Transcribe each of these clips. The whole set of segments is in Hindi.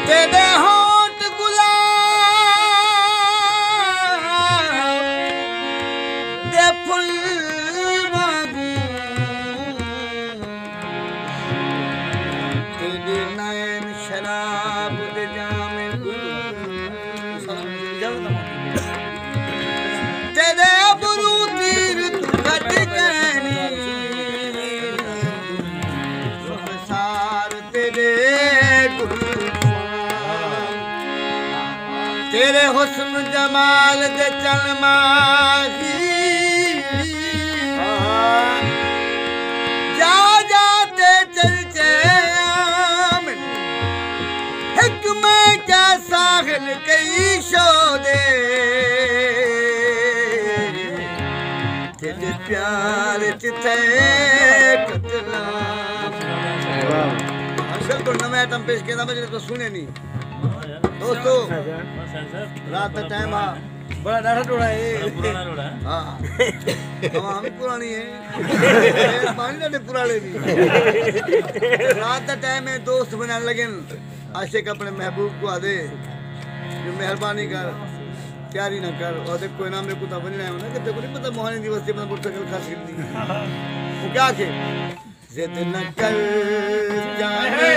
तेरे होंठ गुलाब दे फुल वांगू तेरे नैन शराब दे जामे तेरे अबरू तीर तू घट कहनी सार तेरे तेरे हुस्न जमाल दे चलमाही जा जाते चलचे आमिन हिक में क्या साहिल कई शो दे तेरे प्यार चिते कतला असल को नया आइटम पेश किया मुझे तो सुने नहीं दोस्तों रात का टाइम आ बड़ा डाढ़ा टोड़ा है हाँ हम पुरानी है पानी डाले पुराने भी रात का टाइम है दोस्त बनाने लगे आशिक अपने महबूब को आदे जो मेहरबानी कर तैयारी ना कर और देख कोई नाम मेरे को तो बनी रहा है ना कि देखो नहीं पता मोहानी दिवस से अपना मोटरसाइकिल खास कर दी वो क्या के जिद न कर जाने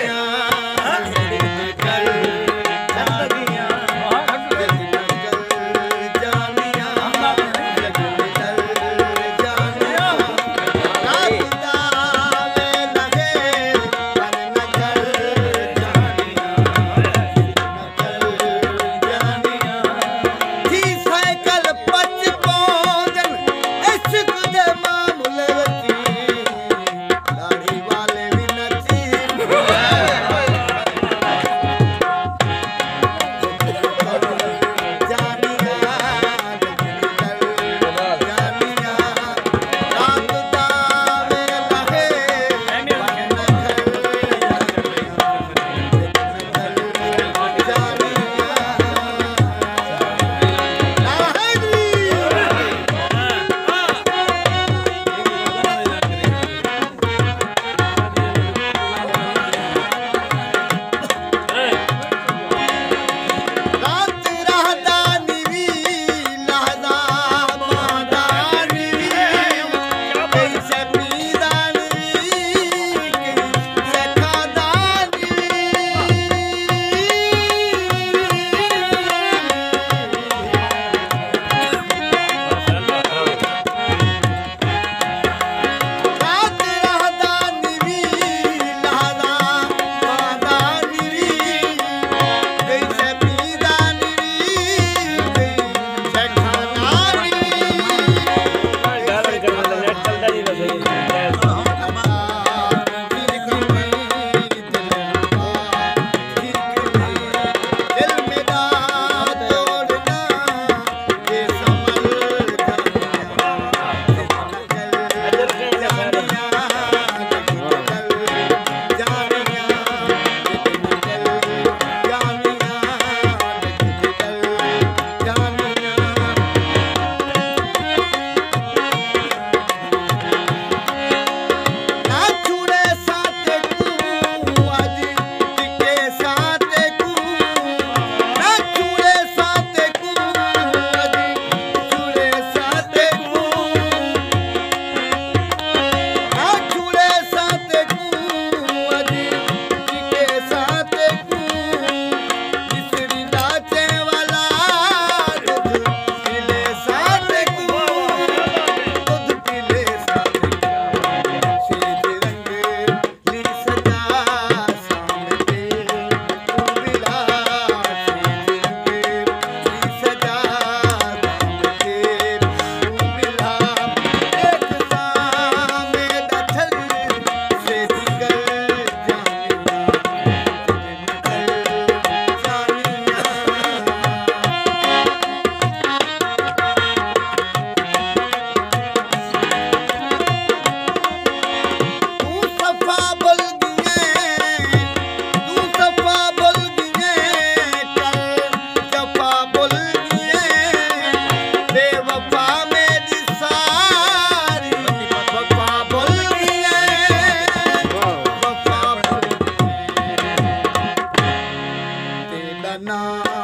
ना